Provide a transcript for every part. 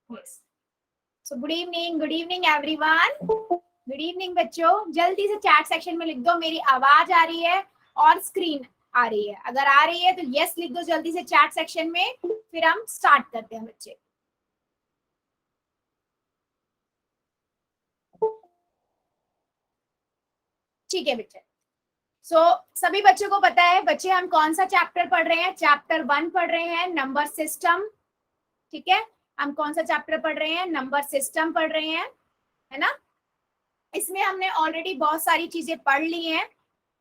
Yes, so good evening everyone. Good evening बच्चों, जल्दी से चैट सेक्शन में लिख दो मेरी आवाज आ रही है और स्क्रीन आ रही है। अगर आ रही है तो यस लिख दो जल्दी से चैट सेक्शन में, फिर हम स्टार्ट करते हैं बच्चे। ठीक है बच्चे, सभी बच्चों को पता है बच्चे हम कौन सा चैप्टर पढ़ रहे हैं? चैप्टर 1 पढ़ रहे हैं, नंबर सिस्टम। ठीक है, हम कौन सा चैप्टर पढ़ रहे हैं? नंबर सिस्टम पढ़ रहे हैं, है ना। इसमें हमने ऑलरेडी बहुत सारी चीजें पढ़ ली हैं,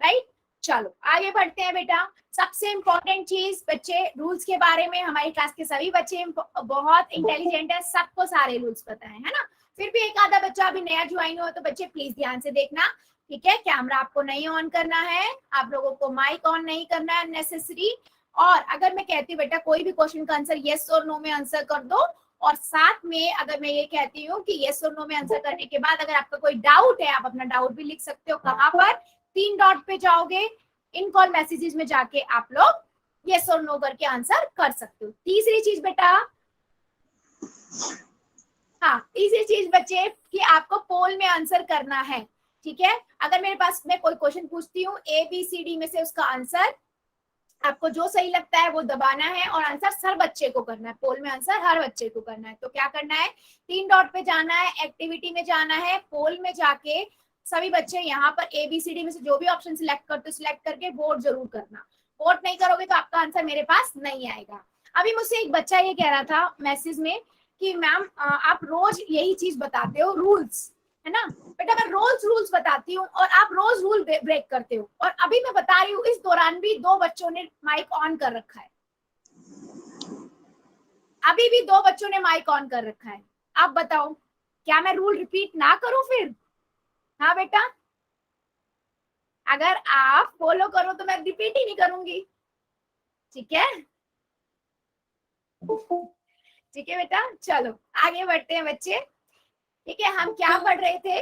राइट। चलो आगे बढ़ते हैं बेटा। सबसे इंपॉर्टेंट चीज बच्चे, रूल्स के बारे में हमारी क्लास के सभी बच्चे बहुत इंटेलिजेंट है, सबको सारे रूल्स पता है ना। फिर भी एक आधा बच्चा अभी नया ज्वाइन हो तो बच्चे प्लीज ध्यान से देखना, ठीक है। कैमरा आपको नहीं ऑन करना है, आप लोगों को माइक ऑन नहीं करना है नेसेसरी। और अगर मैं कहती हूँ बेटा कोई भी क्वेश्चन का आंसर येस और नो में आंसर कर दो, और साथ में अगर मैं ये कहती हूँ कि येस और नो में आंसर करने के बाद अगर आपका कोई डाउट है, आप अपना डाउट भी लिख सकते हो। कहाँ पर? 3 डॉट पे जाओगे, इन कॉल मैसेजेस में जाके आप लोग येस और नो करके आंसर कर सकते हो। तीसरी चीज बेटा, हाँ तीसरी चीज बच्चे कि आपको पोल में आंसर करना है, ठीक है। अगर मेरे पास मैं कोई क्वेश्चन पूछती हूँ ABCD में से उसका आंसर आपको जो सही लगता है वो दबाना है और आंसर हर बच्चे को करना है। पोल में आंसर हर बच्चे को करना है। तो क्या करना है? 3 डॉट पे जाना है, एक्टिविटी में जाना है, पोल में जाके सभी बच्चे यहाँ पर ABCD में से जो भी ऑप्शन सिलेक्ट करते हो सिलेक्ट करके वोट जरूर करना। वोट नहीं करोगे तो आपका आंसर मेरे पास नहीं आएगा। अभी मुझसे एक बच्चा ये कह रहा था मैसेज में कि मैम आप रोज यही चीज बताते हो, रूल्स, है ना। बेटा मैं रोज रूल्स बताती हूँ और आप रोज रूल ब्रेक करते हो। और अभी मैं बता रही हूँ इस दौरान भी 2 बच्चों ने माइक ऑन कर रखा है, अभी भी 2 बच्चों ने माइक ऑन कर रखा है। आप बताओ क्या मैं रूल रिपीट ना करूं फिर? हाँ बेटा, अगर आप फॉलो करो तो मैं रिपीट ही नहीं करूंगी, ठीक है। ठीक है बेटा, चलो आगे बढ़ते हैं बच्चे। ठीक है, हम क्या पढ़ रहे थे?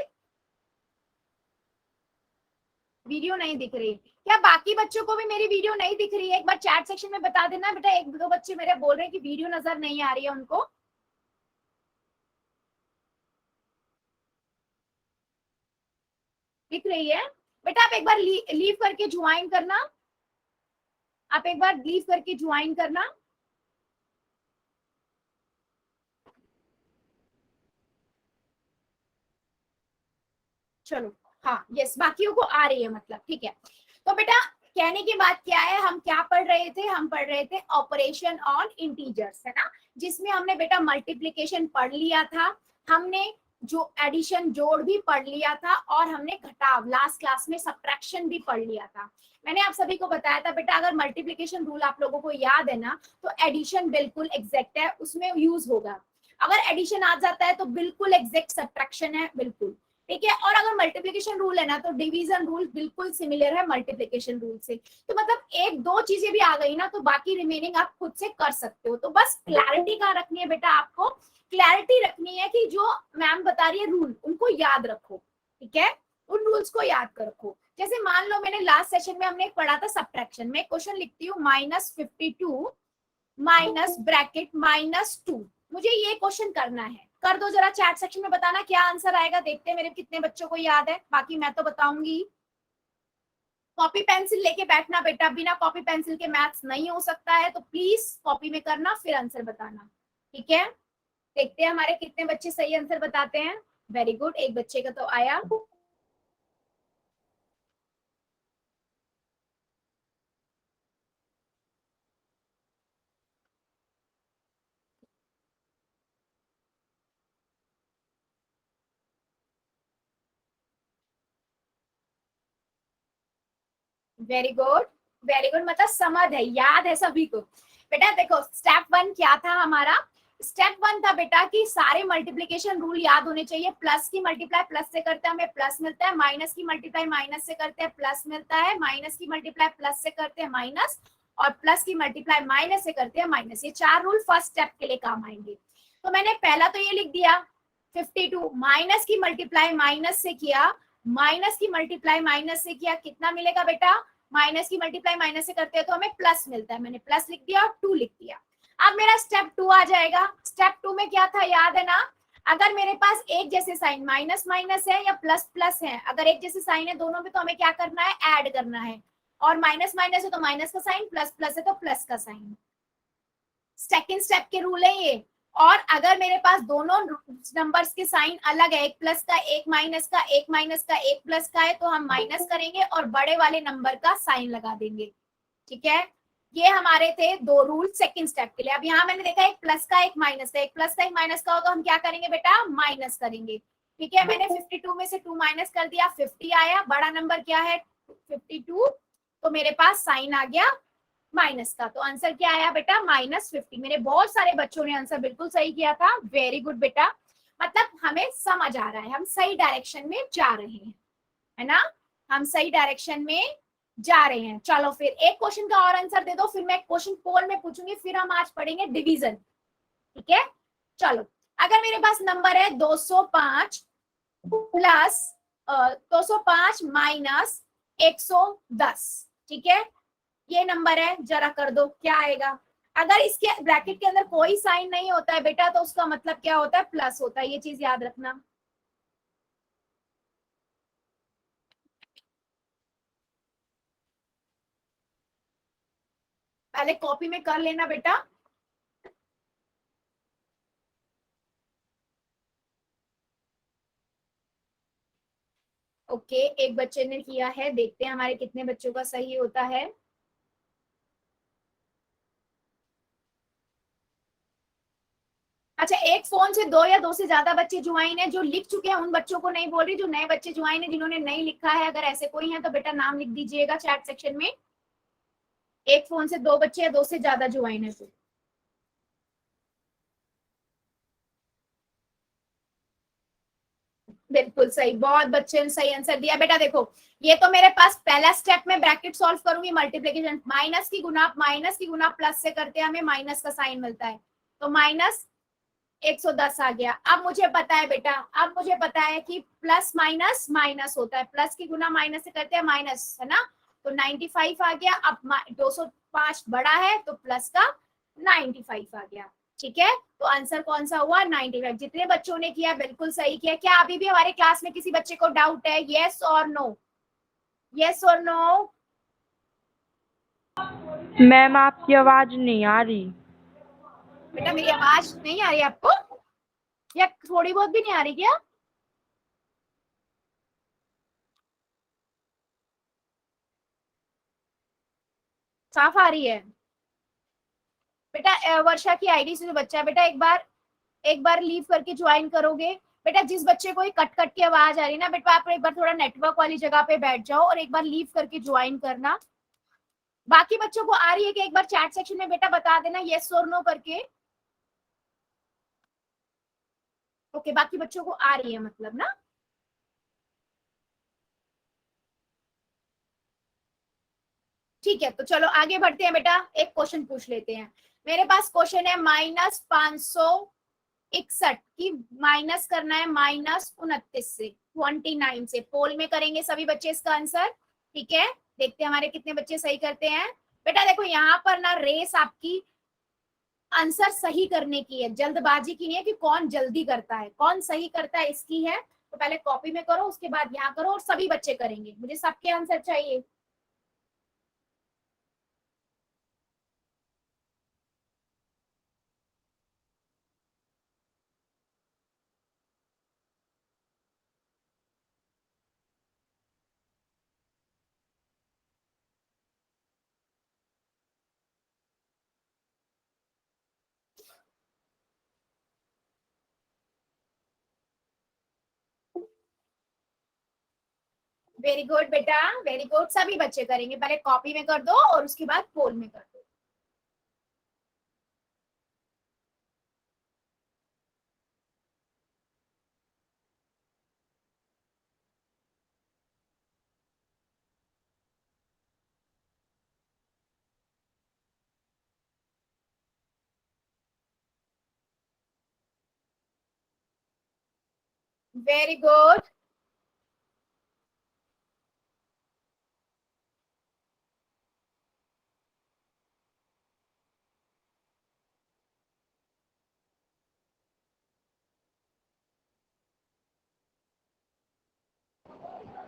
वीडियो नहीं दिख रही क्या? बाकी बच्चों को भी मेरी वीडियो नहीं दिख रही है? एक बार चैट सेक्शन में बता देना बेटा। 1-2 बच्चे मेरे बोल रहे हैं कि वीडियो नजर नहीं आ रही है उनको। दिख रही है बेटा? आप एक बार लीव करके ज्वाइन करना, आप एक बार लीव करके ज्वाइन करना। चलो हाँ यस, बाकियों को आ रही है मतलब, ठीक है। तो बेटा कहने की बात क्या है, हम क्या पढ़ रहे थे? हम पढ़ रहे थे ऑपरेशन ऑन इंटीजर्स, है ना। जिसमें हमने बेटा मल्टीप्लिकेशन पढ़ लिया था, हमने जो एडिशन जोड़ भी पढ़ लिया था, और हमने घटाव लास्ट क्लास में सब्ट्रैक्शन भी पढ़ लिया था। मैंने आप सभी को बताया था बेटा अगर मल्टीप्लिकेशन रूल आप लोगों को याद है ना तो एडिशन बिल्कुल एग्जैक्ट है, उसमें यूज होगा। अगर एडिशन आ जाता है तो बिल्कुल एग्जैक्ट सब्ट्रैक्शन है, बिल्कुल, ठीक है। और अगर मल्टीप्लिकेशन रूल है ना तो डिवीजन रूल बिल्कुल सिमिलर है मल्टीप्लिकेशन रूल से। तो मतलब 1-2 चीजें भी आ गई ना तो बाकी रिमेनिंग आप खुद से कर सकते हो। तो बस क्लैरिटी कहाँ रखनी है बेटा? आपको क्लैरिटी रखनी है कि जो मैम बता रही है रूल उनको याद रखो, ठीक है। उन रूल्स को याद कर रखो। जैसे मान लो मैंने लास्ट सेशन में हमने पढ़ा था सब्ट्रैक्शन में, क्वेश्चन लिखती हूँ -52 माइनस ब्रैकेट -2, मुझे ये क्वेश्चन करना है। कर दो जरा चैट सेक्शन में, बताना क्या आंसर आएगा। देखते हैं मेरे कितने बच्चों को याद है, बाकी मैं तो बताऊंगी। कॉपी पेंसिल लेके बैठना बेटा, बिना कॉपी पेंसिल के मैथ्स नहीं हो सकता है, तो प्लीज कॉपी में करना फिर आंसर बताना, ठीक है। देखते हैं हमारे कितने बच्चे सही आंसर बताते हैं। वेरी गुड, एक बच्चे का तो आया। वेरी गुड, वेरी गुड, मतलब समझ है, याद है सभी को। बेटा देखो स्टेप 1 क्या था हमारा? स्टेप 1 था बेटा कि सारे मल्टीप्लिकेशन रूल याद होने चाहिए। प्लस की मल्टीप्लाई प्लस से करते हैं हमें प्लस मिलता है, माइनस की मल्टीप्लाई माइनस से करते हैं प्लस मिलता है, माइनस की मल्टीप्लाई प्लस से करते हैं माइनस, और प्लस की मल्टीप्लाई माइनस से करते हैं माइनस। ये 4 रूल फर्स्ट स्टेप के लिए काम आएंगे। तो मैंने पहला तो ये लिख दिया 52, माइनस की मल्टीप्लाई माइनस से किया, माइनस की मल्टीप्लाई माइनस से किया, कितना मिलेगा बेटा? माइनस की मल्टीप्लाई माइनस से करते हैं तो हमें प्लस मिलता है, मैंने प्लस लिख दिया और 2 लिख दिया। अब मेरा स्टेप 2 आ जाएगा। स्टेप 2 में क्या था याद है ना, अगर मेरे पास एक जैसे साइन माइनस माइनस है या प्लस प्लस है, अगर एक जैसे साइन है दोनों में तो हमें क्या करना है, ऐड करना है। और माइनस माइनस है तो माइनस का साइन, प्लस प्लस है तो प्लस का साइन। सेकेंड स्टेप के रूल है ये। और अगर मेरे पास दोनों नंबर्स के साइन अलग है, एक प्लस का एक माइनस का, एक माइनस का एक प्लस का है, तो हम माइनस करेंगे और बड़े वाले नंबर का साइन लगा देंगे। ठीक है, ये हमारे थे दो रूल सेकंड स्टेप के लिए। अब यहाँ मैंने देखा एक प्लस का एक माइनस का, एक प्लस का एक माइनस का होगा, हम क्या करेंगे बेटा, माइनस करेंगे। ठीक है, मैंने 52 में से 2 माइनस कर दिया, 50 आया। बड़ा नंबर क्या है, 52, तो मेरे पास साइन आ गया माइनस का। तो आंसर क्या आया बेटा, -50। मेरे बहुत सारे बच्चों ने आंसर बिल्कुल सही किया था, वेरी गुड बेटा। मतलब हमें समझ आ रहा है, हम सही डायरेक्शन में जा रहे हैं, है ना, हम सही डायरेक्शन में जा रहे हैं। चलो फिर एक क्वेश्चन का और आंसर दे दो, फिर मैं क्वेश्चन पोल में पूछूंगी, फिर हम आज पढ़ेंगे डिवीजन। ठीक है, चलो। अगर मेरे पास नंबर है 205 प्लस 205 माइनस 110, ठीक है, ये नंबर है, जरा कर दो क्या आएगा। अगर इसके ब्रैकेट के अंदर कोई साइन नहीं होता है बेटा, तो उसका मतलब क्या होता है, प्लस होता है, ये चीज याद रखना। पहले कॉपी में कर लेना बेटा। ओके, एक बच्चे ने किया है, देखते हैं हमारे कितने बच्चों का सही होता है। अच्छा, एक फोन से दो या दो से ज्यादा बच्चे ज्वाइन है, जो लिख चुके हैं उन बच्चों को नहीं बोल रही, जो नए बच्चे ज्वाइन है, जिन्होंने नहीं लिखा है, अगर ऐसे कोई है तो बेटा नाम लिख दीजिएगा चैट सेक्शन में। एक फोन से दो बच्चे या दो से ज्यादा ज्वाइन है तो। बिल्कुल सही, बहुत बच्चे ने सही आंसर दिया बेटा। देखो, ये तो मेरे पास पहला स्टेप में ब्रैकेट सॉल्व करूंगी, मल्टीप्लीकेशन, माइनस की गुना प्लस से करते हैं, हमें माइनस का साइन मिलता है, तो माइनस 110 आ गया। अब मुझे पता है बेटा, अब मुझे पता है कि प्लस माइनस माइनस होता है, प्लस की गुना माइनस से करते हैं माइनस, है ना, तो 95 आ गया। अब 205 बड़ा है तो प्लस का 95 आ गया। ठीक है, तो आंसर कौन सा हुआ, 95। जितने बच्चों ने किया बिल्कुल सही किया। क्या अभी भी हमारे क्लास में किसी बच्चे को डाउट है, येस और नो, येस और नो। मैम आपकी आवाज नहीं आ रही। बेटा मेरी आवाज नहीं आ रही आपको, या थोड़ी बहुत भी नहीं आ रही क्या, साफ आ रही है। बेटा वर्षा की आईडी से जो बच्चा है बेटा, एक बार लीव करके ज्वाइन करोगे। बेटा जिस बच्चे को कट कट की आवाज आ रही है ना बेटा, आप एक बार थोड़ा नेटवर्क वाली जगह पे बैठ जाओ और एक बार लीव करके ज्वाइन करना। बाकी बच्चों को आ रही है कि एक बार चैट सेक्शन में बेटा बता देना येस और नो करके। ओके, बाकी बच्चों को आ रही है मतलब ना। ठीक है, तो चलो आगे बढ़ते हैं बेटा, एक क्वेश्चन पूछ लेते हैं। मेरे पास क्वेश्चन है -561 की माइनस करना है -29 से, 29 से। पोल में करेंगे सभी बच्चे इसका आंसर। ठीक है, देखते हैं हमारे कितने बच्चे सही करते हैं। बेटा देखो यहाँ पर ना रेस आपकी आंसर सही करने की है, जल्दबाजी की नहीं है कि कौन जल्दी करता है, कौन सही करता है इसकी है। तो पहले कॉपी में करो, उसके बाद यहाँ करो, और सभी बच्चे करेंगे, मुझे सबके आंसर चाहिए। वेरी गुड बेटा, वेरी गुड, सभी बच्चे करेंगे। पहले कॉपी में कर दो और उसके बाद पोल में कर दो। Very good.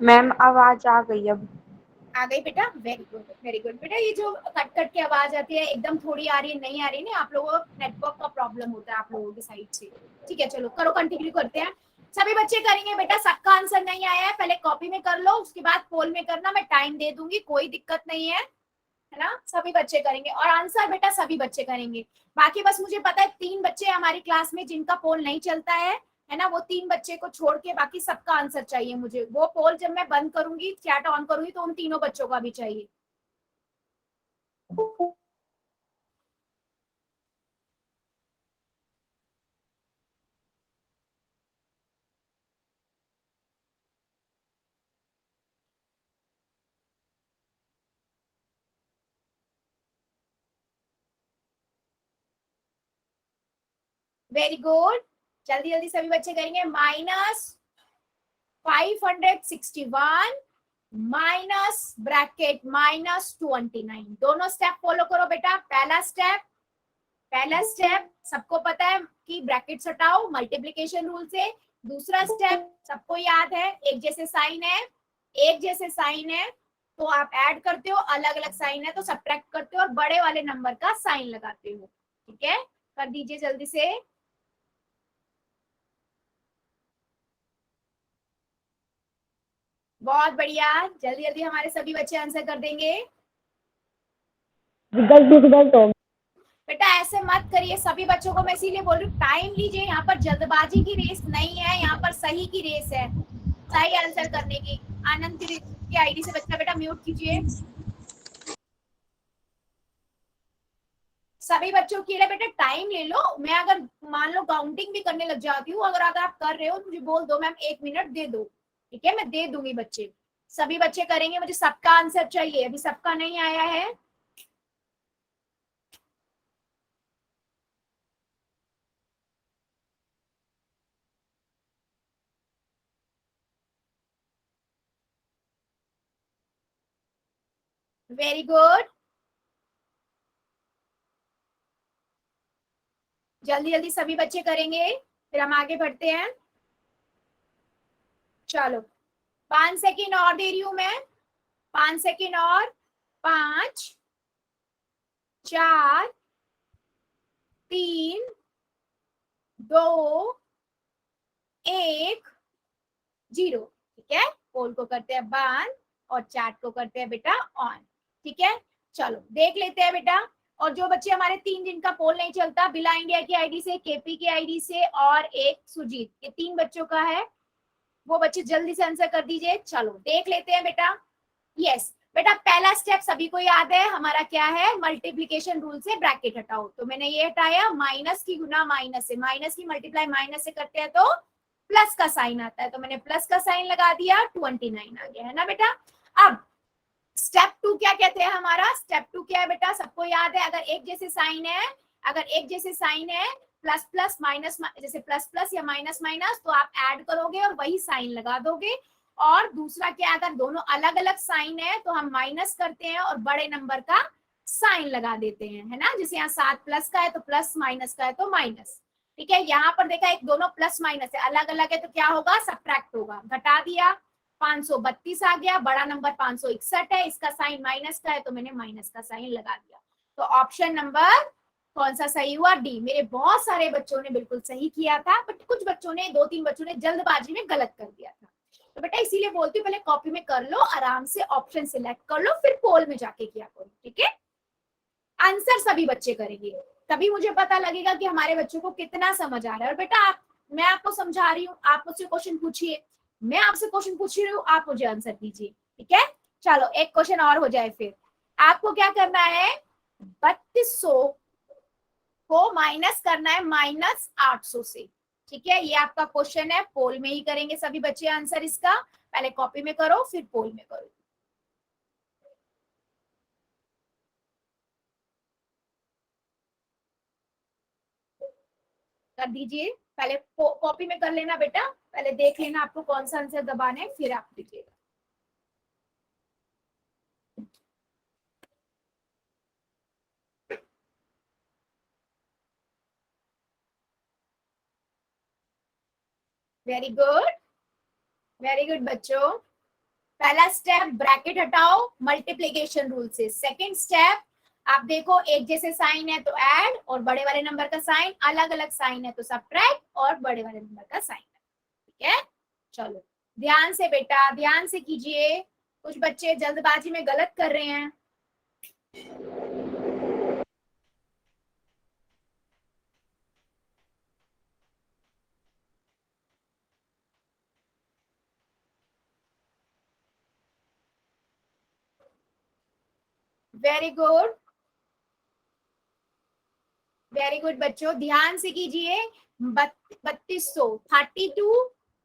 मैम आवाज आ गई अब। आ गई बेटा, वेरी गुड वेरी गुड बेटा। ये जो कट कट के आवाज आती है एकदम थोड़ी आ रही है, नहीं आ रही ना, आप लोगों को नेटवर्क का प्रॉब्लम होता है आप लोगों की साइड से। ठीक है चलो करो, कंटिन्यू करते हैं। सभी बच्चे करेंगे बेटा, सबका आंसर नहीं आया है पहले कॉपी में कर लो, उसके बाद पोल में करना, मैं टाइम दे दूंगी, कोई दिक्कत नहीं है ना। सभी बच्चे करेंगे और आंसर बेटा सभी बच्चे करेंगे। बाकी बस मुझे पता है 3 बच्चे हमारी क्लास में जिनका पोल नहीं चलता है ना, वो 3 बच्चे को छोड़ के बाकी सबका आंसर चाहिए मुझे। वो पोल जब मैं बंद करूंगी, चैट ऑन करूंगी, तो उन तीनों बच्चों का भी चाहिए। वेरी गुड, जल्दी जल्दी सभी बच्चे करेंगे। -561 माइनस ब्रैकेट -29, दोनों स्टेप फॉलो करो बेटा। पहला स्टेप सबको पता है कि ब्रैकेट्स हटाओ मल्टीप्लिकेशन रूल से। दूसरा स्टेप सबको याद है, एक जैसे साइन है, एक जैसे साइन है तो आप ऐड करते हो, अलग अलग साइन है तो सब्ट्रैक्ट करते हो और बड़े वाले नंबर का साइन लगाते हो। ठीक है, कर दीजिए जल्दी से। बहुत बढ़िया, जल्दी जल्दी हमारे सभी बच्चे आंसर कर देंगे। डिफिकल्ट हो। बेटा ऐसे मत करिए, सभी बच्चों को मैं इसीलिए बोल रही हूँ टाइम लीजिए, यहाँ पर जल्दबाजी की रेस नहीं है, यहाँ पर सही की रेस है, सही आंसर करने की। आनंद की आईडी से बच्चा बेटा म्यूट कीजिए। सभी बच्चों के लिए बेटा टाइम ले लो, मैं अगर मान लो काउंटिंग भी करने लग जाती हूँ, अगर आप कर रहे हो तो मुझे बोल दो मैम 1 मिनट दे दो, ठीक है मैं दे दूंगी बच्चे। सभी बच्चे करेंगे, मुझे सबका आंसर चाहिए, अभी सबका नहीं आया है। वेरी गुड, जल्दी जल्दी सभी बच्चे करेंगे, फिर हम आगे बढ़ते हैं। चलो 5 सेकेंड और दे रही हूं मैं, 5 सेकेंड और। 5 4 3 2 1 0। ठीक है, पोल को करते हैं बंद और चैट को करते हैं बेटा ऑन। ठीक है, चलो देख लेते हैं बेटा। और जो बच्चे हमारे 3 जिनका पोल नहीं चलता, बिला इंडिया की आईडी से, केपी की आईडी से और एक सुजीत, ये 3 बच्चों का है, वो बच्चे जल्दी से आंसर कर दीजिए। चलो देख लेते हैं बेटा। यस बेटा, पहला स्टेप सभी को याद है हमारा क्या है, मल्टीप्लीकेशन रूल से ब्रैकेट हटाओ, तो मैंने ये हटाया, माइनस की गुना माइनस से, माइनस की मल्टीप्लाई माइनस से करते हैं तो प्लस का साइन आता है, तो मैंने प्लस का साइन लगा दिया, 29 आ गया है ना बेटा। अब स्टेप 2 क्या कहते हैं हमारा, स्टेप 2 क्या है बेटा, सबको याद है, अगर एक जैसे साइन है, अगर एक जैसे साइन है, प्लस प्लस माइनस, जैसे प्लस प्लस या माइनस माइनस, तो आप ऐड करोगे और वही साइन लगा दोगे। और दूसरा क्या, अगर दोनों अलग अलग साइन है तो हम माइनस करते हैं और बड़े नंबर का साइन लगा देते हैं, है ना। जैसे यहाँ 7 प्लस का है तो प्लस, माइनस का है तो माइनस। ठीक है, यहाँ पर देखा एक दोनों प्लस माइनस है, अलग अलग है तो क्या होगा, सब्ट्रैक्ट होगा, घटा दिया, 532 आ गया, बड़ा नंबर 561 है, इसका साइन माइनस का है तो मैंने माइनस का साइन लगा दिया। तो ऑप्शन नंबर कौन सा सही हुआ, डी। मेरे बहुत सारे बच्चों ने बिल्कुल सही किया था, बट कुछ बच्चों ने, 2-3 बच्चों ने जल्दबाजी में गलत कर दिया था। तो बेटा इसीलिए बोलती हूँ पहले कॉपी में कर लो, आराम से ऑप्शन सिलेक्ट कर लो, फिर पोल में जाके किया करो। ठीक है, आंसर सभी बच्चे करेंगे, तभी मुझे पता लगेगा कि हमारे बच्चों को कितना समझ आ रहा है। और बेटा मैं आपको समझा रही हूँ, आप मुझसे क्वेश्चन पूछिए, मैं आपसे क्वेश्चन पूछ रही हूँ, आप मुझे आंसर दीजिए। ठीक है, चलो एक क्वेश्चन और हो जाए, फिर आपको क्या करना है, 3200 को माइनस करना है -800 से। ठीक है, ये आपका क्वेश्चन है, पोल में ही करेंगे सभी बच्चे आंसर इसका, पहले कॉपी में करो फिर पोल में करो। कर दीजिए, पहले कॉपी में कर लेना बेटा, पहले देख लेना आपको कौन सा आंसर दबाना है, फिर आप दीजिएगा। वेरी गुड, वेरी गुड बच्चों। पहला स्टेप ब्रैकेट हटाओ मल्टीप्लिकेशन रूल से। सेकंड स्टेप आप देखो एक जैसे साइन है तो ऐड, और बड़े वाले नंबर का साइन अलग अलग साइन है तो सब्ट्रैक्ट, और बड़े वाले नंबर का साइन है। ठीक है, चलो ध्यान से बेटा, ध्यान से कीजिए, कुछ बच्चे जल्दबाजी में गलत कर रहे हैं। वेरी गुड, वेरी गुड बच्चों, ध्यान से कीजिए। 3200 32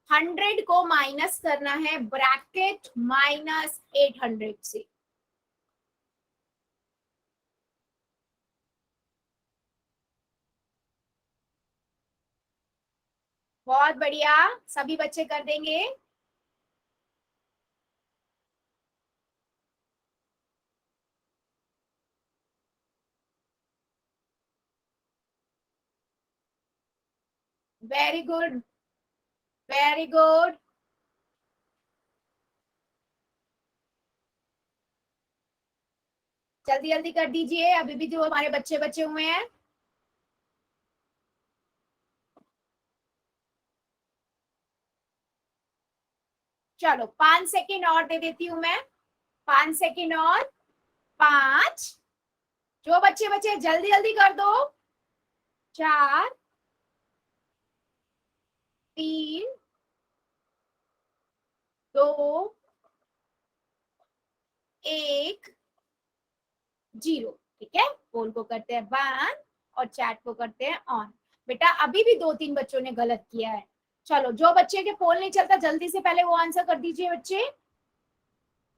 100 को माइनस करना है ब्रैकेट -800 से। बहुत बढ़िया, सभी बच्चे कर देंगे। वेरी गुड, वेरी गुड, जल्दी जल्दी कर दीजिए, अभी भी जो हमारे बच्चे बचे हुए हैं। चलो 5 सेकेंड और दे देती हूँ मैं, 5 सेकेंड और, 5, जो बच्चे बचे जल्दी जल्दी कर दो, 4, 3, 2, 1, 0। ठीक है, पोल को करते हैं बंद और चैट को करते हैं ऑन। बेटा अभी भी 2-3 बच्चों ने गलत किया है। चलो जो बच्चे के पोल नहीं चलता जल्दी से पहले वो आंसर कर दीजिए बच्चे।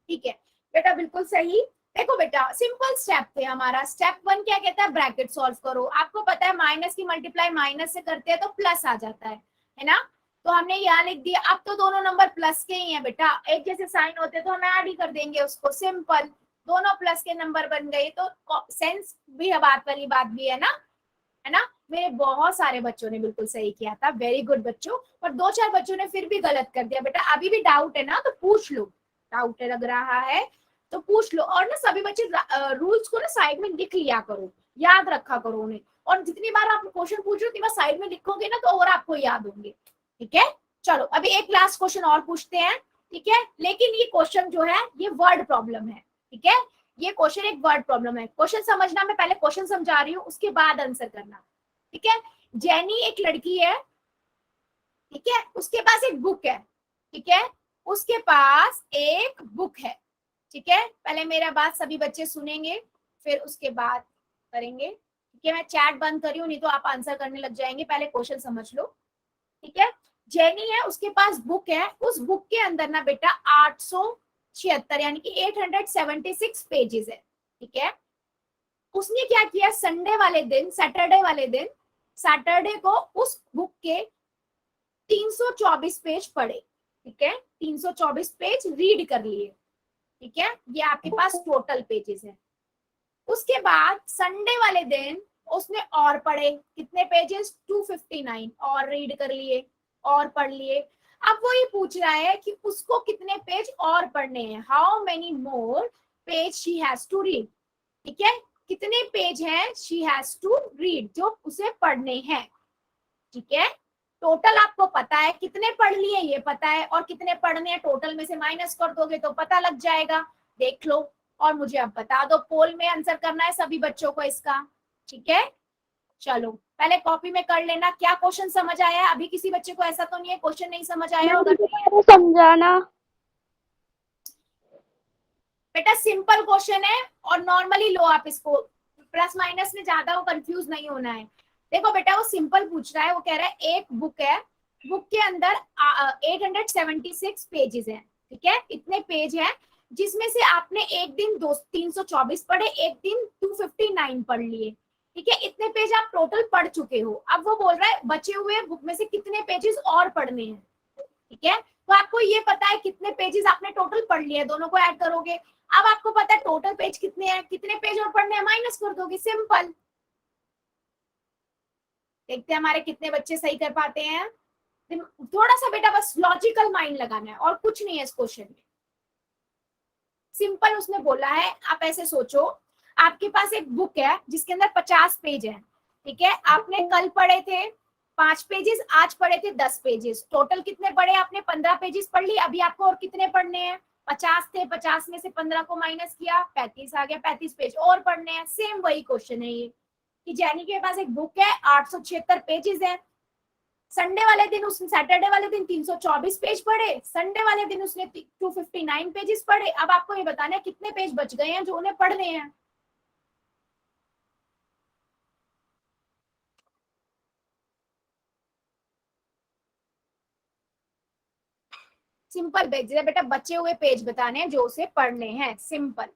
ठीक है बेटा, बिल्कुल सही। देखो बेटा सिंपल स्टेप थे हमारा। स्टेप 1 क्या कहता है, ब्रैकेट सॉल्व करो। आपको पता है माइनस की मल्टीप्लाई माइनस से करते हैं तो प्लस आ जाता है ना। तो हमने यहाँ लिख दिया, अब तो दोनों नंबर प्लस के ही हैं बेटा, एक जैसे साइन होते तो हम ऐड ही कर देंगे उसको, सिंपल। दोनों प्लस के नंबर बन गए तो सेंस भी है, बात वाली बात भी है ना। मेरे बहुत सारे बच्चों ने बिल्कुल सही किया था, वेरी गुड बच्चों। पर 2-4 बच्चों ने फिर भी गलत कर दिया। बेटा अभी भी डाउट है ना तो पूछ लो, डाउट लग रहा है तो पूछ लो। और ना सभी बच्चे रूल्स को ना साइड में लिख लिया करो, याद रखा करो उन्हें। और जितनी बार आप क्वेश्चन पूछ रहे हो उतनी बार साइड में लिखोगे ना तो और आपको याद होंगे। ठीक है, चलो अभी एक लास्ट क्वेश्चन और पूछते हैं। ठीक है, लेकिन ये क्वेश्चन जो है ये वर्ड प्रॉब्लम है। ठीक है, ये क्वेश्चन एक वर्ड प्रॉब्लम है। क्वेश्चन समझना, मैं पहले क्वेश्चन समझा रही हूँ उसके बाद आंसर करना। ठीक है, जेनी एक लड़की है, ठीक है, उसके पास एक बुक है। ठीक है, उसके पास एक बुक है। ठीक है, पहले मेरा बात सभी बच्चे सुनेंगे फिर उसके बाद करेंगे। ठीक है, मैं चैट बंद करी हूँ नहीं तो आप आंसर करने लग जाएंगे, पहले क्वेश्चन समझ लो। ठीक है, जेनी है उसके पास बुक है, उस बुक के अंदर ना बेटा 876 यानी कि 876 पेजेस है। ठीक है, उसने क्या किया, संडे वाले दिन, सैटरडे वाले दिन, सैटरडे को उस बुक के 324 पेज पढ़े। ठीक है, 324 पेज रीड कर लिए। ठीक है, ये आपके पास टोटल पेजेस है। उसके बाद संडे वाले दिन उसने और पढ़े, कितने पेजेस, 259 और रीड कर लिए और पढ़ लिए। अब वो ये पूछ रहा है कि उसको कितने पेज और पढ़ने हैं, how many more page she has to read. ठीक है, कितने पेज हैं शी हैज टू रीड जो उसे पढ़ने हैं। ठीक है, टोटल आपको पता है, कितने पढ़ लिए ये पता है, और कितने पढ़ने हैं टोटल में से माइनस कर दोगे तो पता लग जाएगा। देख लो और मुझे अब बता दो, पोल में आंसर करना है सभी बच्चों को इसका। ठीक है, चलो पहले कॉपी में कर लेना, क्या क्वेश्चन समझ आया। अभी किसी बच्चे को ऐसा तो नहीं है क्वेश्चन नहीं समझ आया होगा। समझाना बेटा सिंपल क्वेश्चन है और नॉर्मली लो आप इसको, प्लस माइनस में ज्यादा वो कंफ्यूज नहीं होना है। देखो बेटा वो सिंपल पूछ रहा है, वो कह रहा है एक बुक है, बुक के अंदर 876 पेजेस हैं। ठीक है, इतने पेज हैं जिसमें से आपने एक दिन 324 पढ़े, एक दिन 259 पढ़ लिए। ठीक है, इतने पेज आप टोटल पढ़ चुके हो। अब वो बोल रहा है बचे हुए बुक में से कितने पेजेस और पढ़ने हैं। ठीक है, तो आपको ये पता है कितने पेजेस आपने टोटल पढ़ लिए, दोनों को ऐड करोगे। अब आपको पता है टोटल पेज कितने हैं, कितने पेज और पढ़ने हैं, माइनस कर दोगे, सिंपल। देखते हैं हमारे कितने बच्चे सही कर पाते हैं। थोड़ा सा बेटा बस लॉजिकल माइंड लगाना है और कुछ नहीं है इस क्वेश्चन में। सिंपल उसने बोला है, आप ऐसे सोचो, आपके पास एक बुक है जिसके अंदर 50 पेज है, ठीक है, आपने कल पढ़े थे 5 पेजेस, आज पढ़े थे 10 पेजेस, टोटल कितने पढ़े आपने? 15 पेजेस पढ़ ली। अभी आपको और कितने पढ़ने हैं? 50 थे, 50 में से 15 को माइनस किया, 35 आ गया, 35 पेज और पढ़ने हैं। सेम वही क्वेश्चन है ये, कि जैनी के पास एक बुक है, 876 पेजेस है, संडे वाले दिन उसने, सैटरडे वाले दिन 324 पेज पढ़े, संडे वाले दिन उसने 259 पेजेस पढ़े। अब आपको ये बताना है कितने पेज बच गए हैं जो उन्हें पढ़ने हैं। सिंपल बेटा, बचे हुए पेज बताने हैं जो उसे पढ़ने हैं, सिंपल।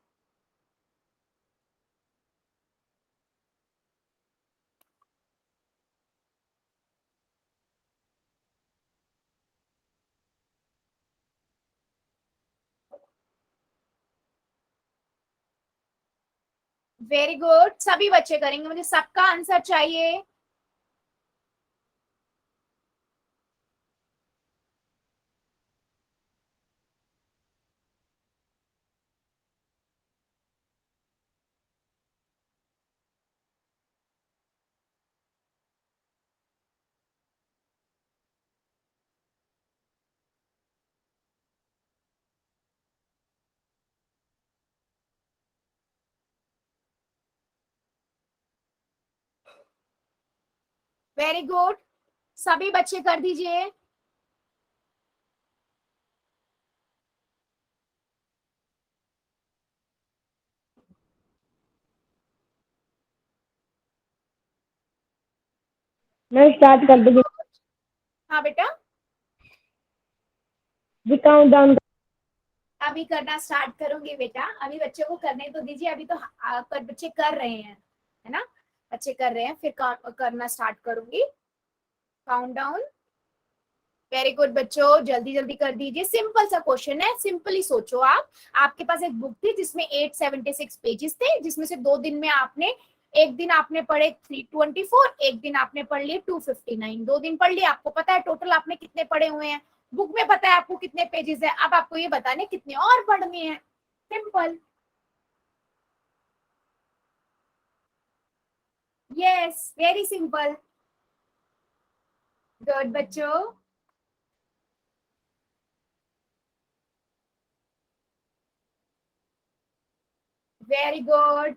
वेरी गुड, सभी बच्चे करेंगे, मुझे सबका आंसर चाहिए। वेरी गुड, सभी बच्चे कर दीजिए। मैं स्टार्ट कर दूंगी हाँ बेटा, जी, काउंट डाउन। अभी करना स्टार्ट करूंगी बेटा, अभी बच्चों को करने तो दीजिए, अभी तो बच्चे कर रहे हैं, है ना, बच्चे कर रहे हैं, फिर करना स्टार्ट करूंगी। Count down. वेरी गुड बच्चों, जल्दी जल्दी कर दीजिए, सिंपल सा क्वेश्चन है, सिंपल ही सोचो आप। आपके पास एक बुक थी जिसमें 876 पेजेस थे, जिसमें से 2 दिन में आपने, एक दिन आपने पढ़े 324, एक दिन आपने पढ़ लिए 259, 2 दिन पढ़ लिए। आपको पता है टोटल आपने कितने पढ़े हुए हैं, बुक में पता है आपको कितने पेजेस है, अब आपको ये बताने कितने और पढ़ने हैं, simple. Yes, very simple. Good बच्चों, वेरी गुड।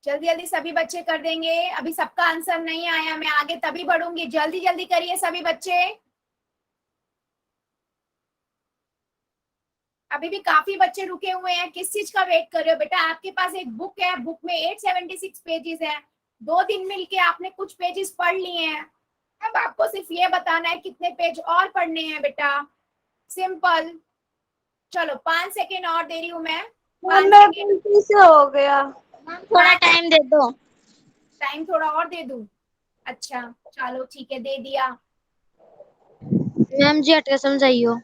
जल्दी जल्दी सभी बच्चे कर देंगे, अभी सबका आंसर नहीं आया, मैं आगे तभी बढ़ूंगी, जल्दी जल्दी करिए सभी बच्चे। अभी भी काफी बच्चे रुके हुए हैं, किस चीज का वेट कर रहे हो बेटा? आपके पास एक बुक है, बुक में 876 पेजेस है, 2 दिन मिलके आपने कुछ पेजेस पढ़ लिए हैं, अब आपको सिर्फ ये बताना है कितने पेज और पढ़ने हैं बेटा, सिंपल। चलो 5 सेकेंड और दे रही हूँ मैं, 5 मैं सेकेंड। गलती से हो गया। थोड़ा टाइम दे दो। टाइम थोड़ा और दे दूं? अच्छा चलो ठीक है, दे दिया। मैम जी हट के समझाइयो।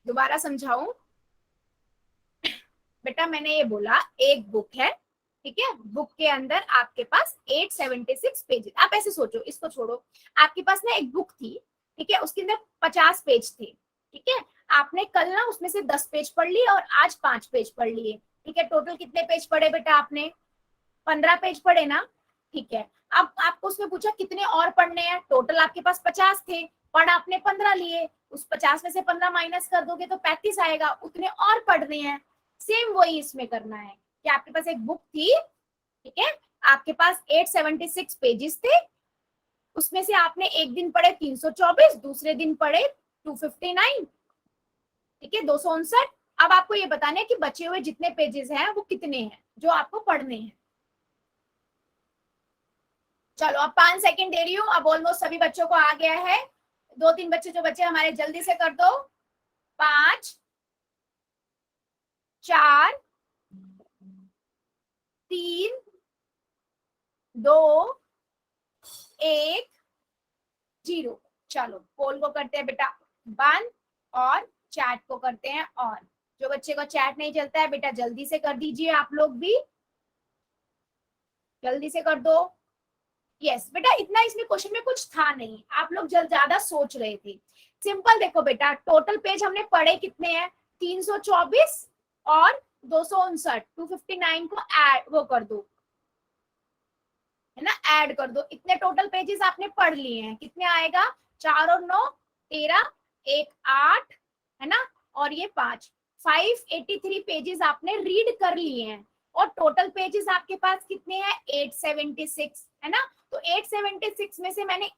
दोबारा समझाऊं बेटा? मैंने ये बोला एक बुक है, ठीक है, बुक के अंदर आपके पास 876 पेजेस, आप ऐसे सोचो, इसको छोड़ो, आपके पास ना एक बुक थी, ठीक है, उसके अंदर 50 पेज थे, ठीक है, आपने कल ना उसमें से 10 पेज पढ़ लिए और आज 5 पेज पढ़ लिए, ठीक है, टोटल कितने पेज पढ़े बेटा आपने? 15 पेज पढ़े ना, ठीक है। अब आपको उसमें पूछा कितने और पढ़ने हैं, टोटल आपके पास 50 थे, पढ़ आपने 15 लिए, उस 50 में से 15 माइनस कर दोगे तो 35 आएगा, उतने और पढ़ने हैं। सेम वही इसमें करना है, कि आपके पास एक बुक थी, ठीक है, आपके पास 876 पेजेस थे, उसमें से आपने एक दिन पढ़े 324, दूसरे दिन पढ़े 259, ठीक है, 259। अब आपको ये बताना है कि बचे हुए जितने पेजेस हैं वो कितने हैं जो आपको पढ़ने हैं। चलो अब 5 सेकंड दे रही हूँ, अब ऑलमोस्ट सभी बच्चों को आ गया है, 2-3 बच्चे जो बच्चे हमारे जल्दी से कर दो। 5 4 3 2 1 0। चलो पोल को करते हैं बेटा बंद और चैट को करते हैं ऑन। जो बच्चे को चैट नहीं चलता है बेटा जल्दी से कर दीजिए, आप लोग भी जल्दी से कर दो। यस बेटा, इतना इसमें क्वेश्चन में कुछ था नहीं, आप लोग ज्यादा सोच रहे थे। सिंपल देखो बेटा, टोटल पेज हमने पढ़े कितने हैं, 324 और 259, 259 को ऐड वो कर दो, है ना, ऐड कर दो। इतने टोटल पेजेस आपने पढ़ लिए हैं, कितने आएगा, 4 और 9 13, 1 8, है ना, और ये 5, 583 पेजेस आपने रीड कर लिए हैं। और टोटल पेजेस आपके पास कितने हैं, 876, है ना। तो 876 में से मैंने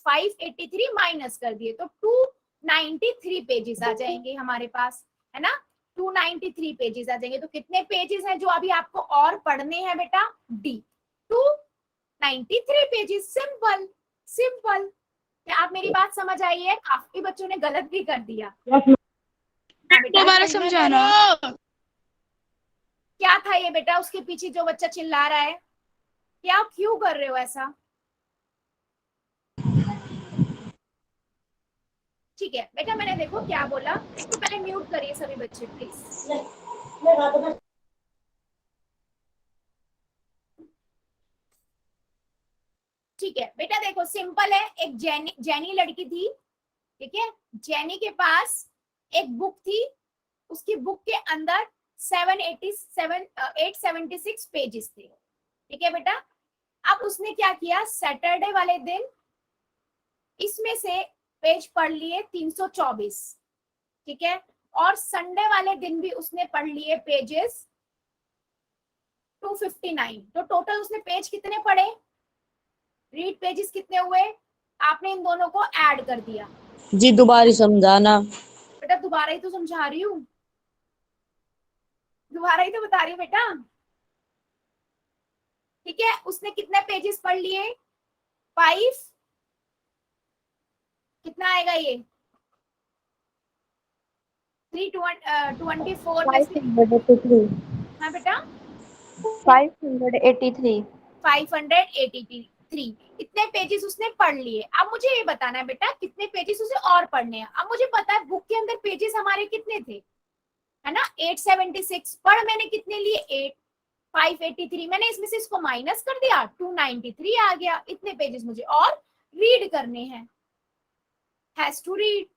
583 माइनस कर दिए, तो 293 पेजेस आ जाएंगे हमारे पास, है ना। 293 पेजेस आ जाएंगे। तो कितने पेजेस हैं जो अभी आपको और पढ़ने हैं बेटा, डी 293 पेजेस। Simple simple. क्या आप मेरी बात समझ आई है? काफी बच्चों ने गलत भी कर दिया। दोबारा समझाना। क्या था ये बेटा, उसके पीछे जो बच्चा चिल्ला रहा है, क्या क्यों कर रहे हो ऐसा? ठीक है बेटा, मैंने देखो क्या बोला, इसको पहले म्यूट करिए सभी बच्चे प्लीज। ठीक है बेटा, देखो सिंपल है। एक जैनी लड़की थी, ठीक है। जैनी के पास एक बुक थी, उसकी बुक के अंदर 876 पेजेस थे, ठीक है बेटा। अब उसने क्या किया, सैटरडे वाले दिन इसमें से पेज पढ़ लिए 324, ठीक है। और संडे वाले दिन भी उसने पढ़ लिए पेजेस 259। तो टोटल उसने पेज कितने पढ़े, रीड पेजेस कितने हुए, आपने इन दोनों को ऐड कर दिया। जी दोबारा समझाना। बेटा दोबारा ही तो समझा रही हूँ, दोबारा ही तो बता रही हूँ बेटा, ठीक है। उसने कितने पेजेस पढ़ लिए, 5, कितना आएगा ये, 324 में से, 583। हाँ बेटा 583। 583 इतने पेजेस उसने पढ़ लिए। अब मुझे ये बताना है बेटा कितने पेजेस उसे और पढ़ने हैं। अब मुझे पता है बुक के अंदर पेजेस हमारे कितने थे, है ना, 876। पढ़ मैंने कितने लिए, 8, 583, मैंने इसमें से इसको माइनस कर दिया, 293 आ गया। इतने पेजेस मुझे और रीड करने हैं, हैज टू रीड,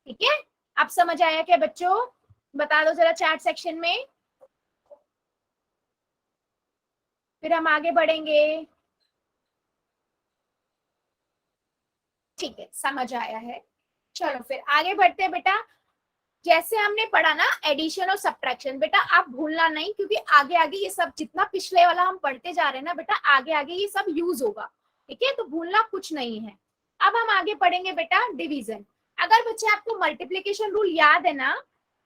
ठीक है। अब समझ आया क्या बच्चों, बता दो जरा चैट सेक्शन में, फिर हम आगे बढ़ेंगे। ठीक है, समझ आया है। चलो फिर आगे बढ़ते हैं बेटा। जैसे हमने पढ़ा ना एडिशन और सब्ट्रैक्शन, बेटा आप भूलना नहीं, क्योंकि आगे आगे ये सब जितना पिछले वाला हम पढ़ते जा रहे हैं ना बेटा, आगे आगे ये सब यूज होगा, ठीक है। तो भूलना कुछ नहीं है। अब हम आगे पढ़ेंगे बेटा डिवीजन। अगर बच्चे आपको मल्टीप्लीकेशन रूल याद है ना,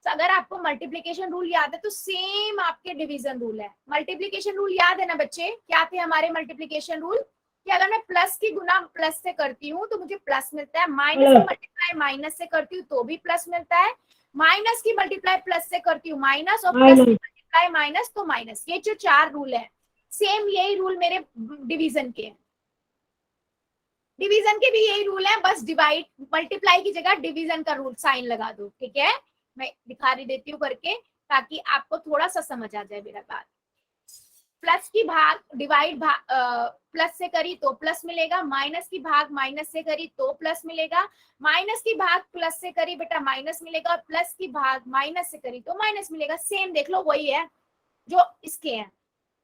तो अगर आपको मल्टीप्लीकेशन रूल याद है तो सेम आपके डिवीजन रूल है। मल्टीप्लीकेशन रूल याद है ना बच्चे, क्या थे हमारे मल्टीप्लीकेशन रूल, कि अगर मैं प्लस की गुना प्लस से करती हूँ तो मुझे प्लस मिलता है, माइनस की मल्टीप्लाई माइनस से करती हूँ तो भी प्लस मिलता है, माइनस की मल्टीप्लाई प्लस से करती हूँ माइनस, और प्लस की मल्टीप्लाई माइनस तो माइनस। ये जो 4 रूल है, सेम यही रूल मेरे डिवीजन के हैं। डिवीजन के भी यही रूल है, बस डिवाइड मल्टीप्लाई की जगह डिवीजन का रूल साइन लगा दो, ठीक है। मैं दिखा रही देती हूँ करके, ताकि आपको थोड़ा सा समझ आ जाए मेरा बात। प्लस की भाग डिवाइड प्लस से करी तो प्लस मिलेगा, माइनस की भाग माइनस से करी तो प्लस मिलेगा, माइनस की भाग प्लस से करी बेटा माइनस मिलेगा, और प्लस की भाग माइनस से करी तो माइनस मिलेगा। सेम देख लो वही है जो इसके हैं,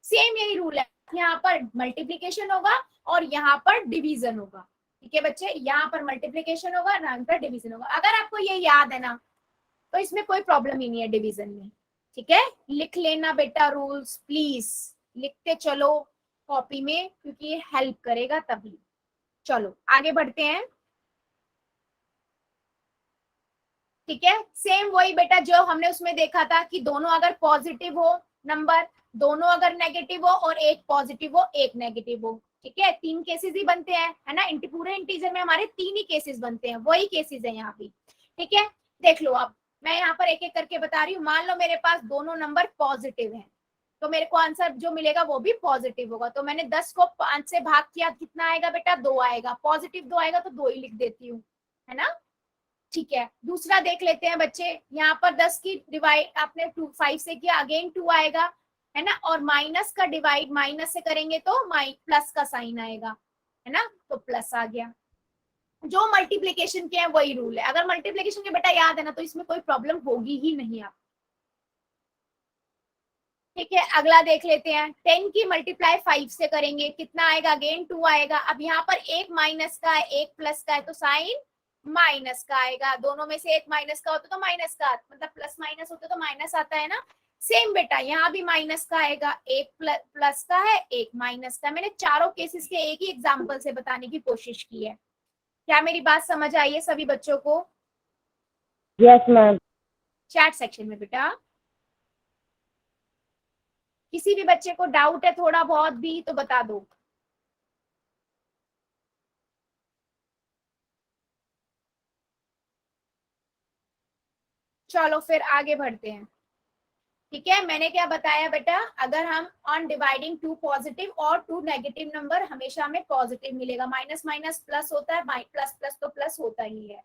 सेम यही रूल है। यहाँ पर मल्टीप्लीकेशन होगा और यहाँ पर डिवीजन होगा, ठीक है बच्चे। यहाँ पर मल्टीप्लीकेशन होगा, यहाँ पर डिवीजन होगा। अगर आपको ये याद है ना तो इसमें कोई प्रॉब्लम ही नहीं है डिवीजन में, ठीक है। लिख लेना बेटा रूल्स, प्लीज लिखते चलो कॉपी में, क्योंकि ये हेल्प करेगा तभी। चलो आगे बढ़ते हैं, ठीक है। सेम वही बेटा जो हमने उसमें देखा था कि दोनों अगर पॉजिटिव हो नंबर, दोनों अगर नेगेटिव हो, और एक पॉजिटिव हो एक नेगेटिव हो, ठीक है। 3 केसेस ही बनते हैं, है ना, पूरे इंटीजर में हमारे 3 ही केसेस बनते हैं, वही केसेस है यहाँ भी, ठीक है। देख लो, अब मैं यहाँ पर एक एक करके बता रही हूँ। मान लो मेरे पास दोनों नंबर पॉजिटिव हैं, तो मेरे को आंसर जो मिलेगा वो भी पॉजिटिव होगा। तो मैंने 10 को 5 से भाग किया, कितना आएगा बेटा, 2 आएगा। पॉजिटिव 2 आएगा तो 2 ही लिख देती हूँ, है ना, ठीक है, दूसरा देख लेते हैं बच्चे। यहाँ पर 10 की डिवाइड आपने 5 से किया, अगेन 2 आएगा, है ना। और माइनस का डिवाइड माइनस से करेंगे तो प्लस का साइन आएगा, है ना, तो प्लस आ गया। जो मल्टीप्लीकेशन के है वही रूल है। अगर मल्टीप्लीकेशन के बेटा याद है ना तो इसमें कोई प्रॉब्लम होगी ही नहीं आप। ठीक है, अगला देख लेते हैं। 10 की मल्टीप्लाई 5 से करेंगे, कितना आएगा, अगेन 2 आएगा। अब यहाँ पर एक माइनस का है एक प्लस का है तो साइन माइनस का आएगा। दोनों में से एक माइनस का होता तो माइनस का, मतलब प्लस माइनस होता तो माइनस आता है ना। सेम बेटा यहाँ भी माइनस का आएगा, एक प्लस का है एक माइनस का। मैंने चारों केसेस के एक ही एग्जाम्पल से बताने की कोशिश की है। क्या मेरी बात समझ आई है सभी बच्चों को? Yes ma'am. चैट सेक्शन में बेटा किसी भी बच्चे को डाउट है थोड़ा बहुत भी तो बता दो। चलो फिर आगे बढ़ते हैं। ठीक है, मैंने क्या बताया बेटा, अगर हम ऑन डिवाइडिंग टू पॉजिटिव और टू नेगेटिव नंबर हमेशा हमें पॉजिटिव मिलेगा। माइनस माइनस प्लस होता है, प्लस प्लस तो प्लस होता ही है।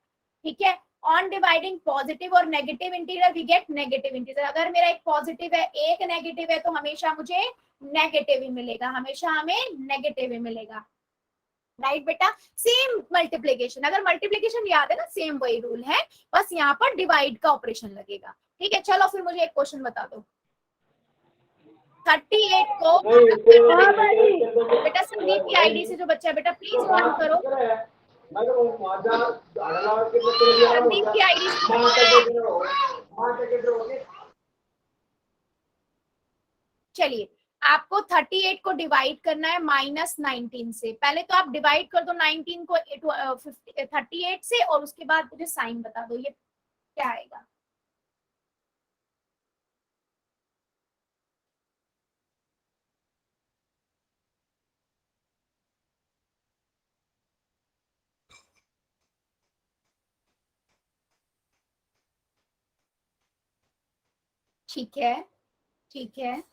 ठीक है, ऑन डिवाइडिंग पॉजिटिव और negative integer we get negative integer. अगर मेरा एक पॉजिटिव है एक नेगेटिव है तो हमेशा मुझे नेगेटिव ही मिलेगा, हमेशा हमें नेगेटिव ही मिलेगा। राइट बेटा, सेम मल्टीप्लीकेशन, अगर मल्टीप्लीकेशन याद है ना सेम वही रूल है, बस यहाँ पर डिवाइड का ऑपरेशन लगेगा। ठीक है, चलो फिर मुझे एक क्वेश्चन बता दो। 38 को बेटा संदीप की आईडी से जो बच्चा है बेटा प्लीज ऑन करो। संदीप की आईडी से चलिए, आपको 38 को डिवाइड करना है -19 से। पहले तो आप डिवाइड कर दो 19 को 38 से और उसके बाद मुझे साइन बता दो ये क्या आएगा। ठीक है, ठीक है,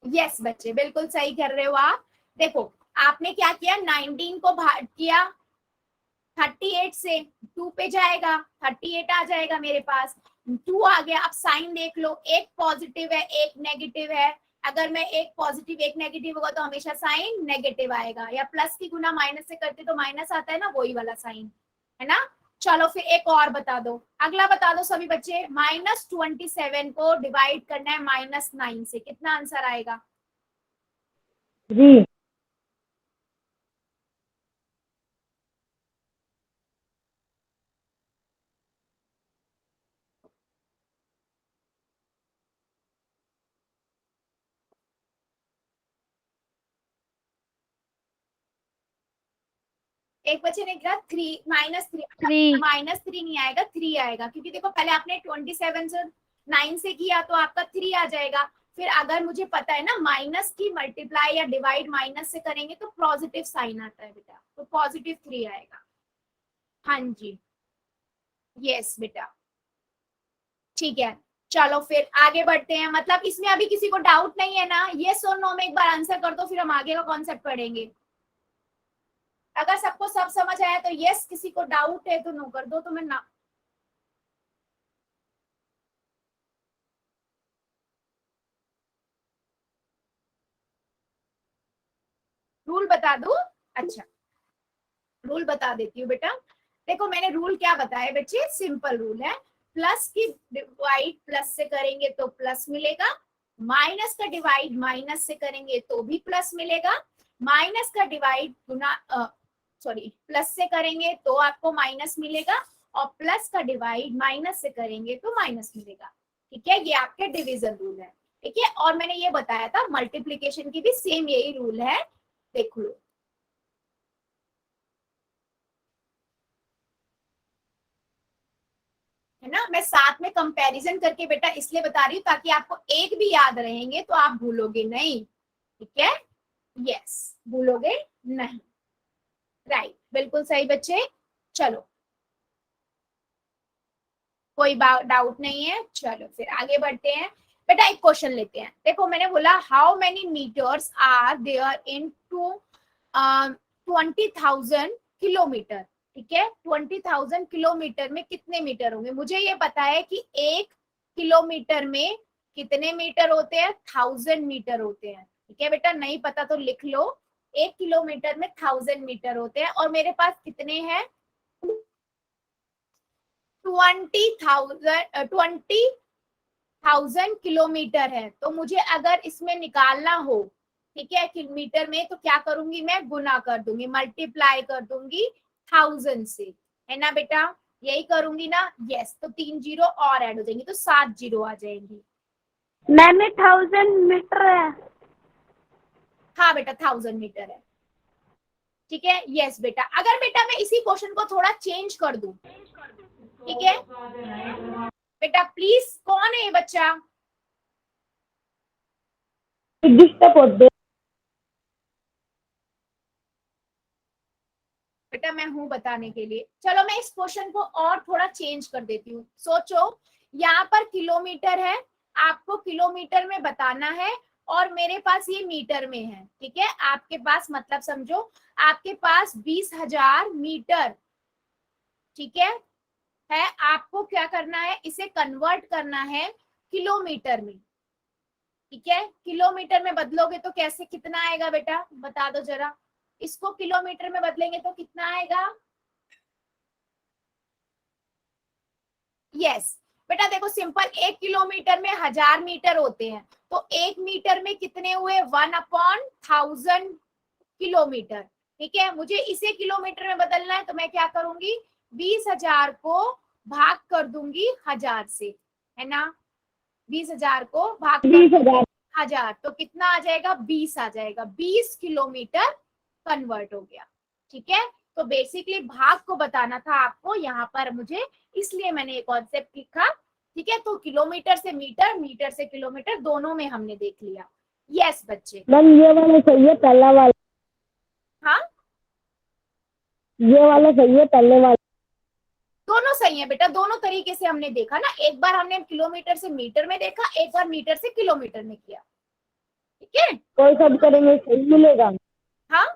यस बच्चे बिल्कुल सही कर रहे हो आप। देखो आपने क्या किया, 19 को भाग किया 38 से, 2 पे जाएगा 38 आ जाएगा मेरे पास, 2 आ गया। अब साइन देख लो, एक पॉजिटिव है एक नेगेटिव है। अगर मैं एक पॉजिटिव एक नेगेटिव होगा तो हमेशा साइन नेगेटिव आएगा, या प्लस की गुना माइनस से करते तो माइनस आता है ना, वही वाला साइन है ना। चलो फिर एक और बता दो, अगला बता दो सभी बच्चे। -27 को डिवाइड करना है -9 से, कितना आंसर आएगा? 3। एक बच्चे ने कहा -3 3 -3 नहीं आएगा 3 आएगा, क्योंकि देखो पहले आपने 27 से 9 से किया तो आपका 3 आ जाएगा। फिर अगर मुझे पता है ना माइनस की मल्टीप्लाई या डिवाइड माइनस से करेंगे तो पॉजिटिव साइन आता है बेटा, तो पॉजिटिव 3 आएगा। हाँ जी, यस बेटा, ठीक है। चलो फिर आगे बढ़ते हैं। मतलब इसमें अभी किसी को डाउट नहीं है ना? यस और नो में एक बार आंसर कर दो, फिर हम आगे का कॉन्सेप्ट पढ़ेंगे। अगर सबको सब समझ आया तो यस, किसी को डाउट है तो नो कर दो, तो मैं ना। रूल बता दूं? अच्छा, रूल बता देती हूँ बेटा। देखो मैंने रूल क्या बताया बच्चे, सिंपल रूल है। प्लस की डिवाइड प्लस से करेंगे तो प्लस मिलेगा, माइनस का डिवाइड माइनस से करेंगे तो भी प्लस मिलेगा, माइनस का डिवाइड गुना सॉरी प्लस से करेंगे तो आपको माइनस मिलेगा, और प्लस का डिवाइड माइनस से करेंगे तो माइनस मिलेगा। ठीक है, ये आपके डिवीजन रूल है। ठीक है, और मैंने ये बताया था मल्टीप्लीकेशन की भी सेम यही रूल है, देख लो। है ना, मैं साथ में कंपैरिजन करके बेटा इसलिए बता रही हूँ ताकि आपको एक भी याद रहेंगे तो आप भूलोगे नहीं। ठीक है, यस, भूलोगे नहीं। राइट, बिल्कुल सही बच्चे। चलो कोई डाउट नहीं है, चलो फिर आगे बढ़ते हैं। बेटा एक क्वेश्चन लेते हैं, देखो मैंने बोला how many meters are there in two 20,000 kilometer, ठीक है 20,000 किलोमीटर में कितने मीटर होंगे। मुझे ये पता है कि 1 किलोमीटर में कितने मीटर होते हैं, 1000 मीटर होते हैं, ठीक है बेटा, नहीं पता तो लिख लो, 1 किलोमीटर में 1000 मीटर होते हैं, और मेरे पास कितने हैं 20,000 किलोमीटर है। तो मुझे अगर इसमें निकालना हो, ठीक है किलोमीटर में, तो क्या करूंगी मैं, गुना कर दूंगी, मल्टीप्लाई कर दूंगी 1000 से, है ना बेटा, यही करूंगी ना। यस, तो 3 जीरो और ऐड हो जाएंगी तो 7 जीरो आ जाएंगी। मैम 1000 मीटर है। हाँ बेटा 1000 मीटर है, ठीक है। यस बेटा, अगर बेटा मैं इसी क्वेश्चन को थोड़ा चेंज कर दूं, ठीक है बेटा, प्लीज कौन है ये बच्चा, डिस्टर्ब होते बेटा मैं हूं बताने के लिए। चलो मैं इस क्वेश्चन को और थोड़ा चेंज कर देती हूँ। सोचो यहाँ पर किलोमीटर है, आपको किलोमीटर में बताना है, और मेरे पास ये मीटर में है, ठीक है। आपके पास मतलब समझो आपके पास 20,000 मीटर, ठीक है, आपको क्या करना है, इसे कन्वर्ट करना है किलोमीटर में, ठीक है। किलोमीटर में बदलोगे तो कैसे, कितना आएगा बेटा बता दो जरा, इसको किलोमीटर में बदलेंगे तो कितना आएगा। यस बेटा देखो सिंपल, 1 किलोमीटर में 1000 मीटर होते हैं, तो 1 मीटर में कितने हुए, 1/1000 किलोमीटर, ठीक है। मुझे इसे किलोमीटर में बदलना है, तो मैं क्या करूंगी, 20,000 को भाग कर दूंगी 1000 से, है ना, 20,000 को भाग कर 20,000 1000, तो कितना आ जाएगा, 20 आ जाएगा, 20 किलोमीटर कन्वर्ट हो गया, ठीक है। तो बेसिकली भाग को बताना था आपको यहाँ पर मुझे, इसलिए मैंने ये कॉन्सेप्ट लिखा, ठीक है। तो किलोमीटर से मीटर, मीटर से किलोमीटर, दोनों में हमने देख लिया। यस बच्चे, मैम ये वाला सही है, पहला वाला हाँ ये वाला सही है, पहले वाला दोनों सही है बेटा, दोनों तरीके से हमने देखा ना, एक बार हमने किलोमीटर से मीटर में देखा, एक बार मीटर से किलोमीटर में किया, ठीक है। कोई सा भी करेंगे सही मिलेगा, हाँ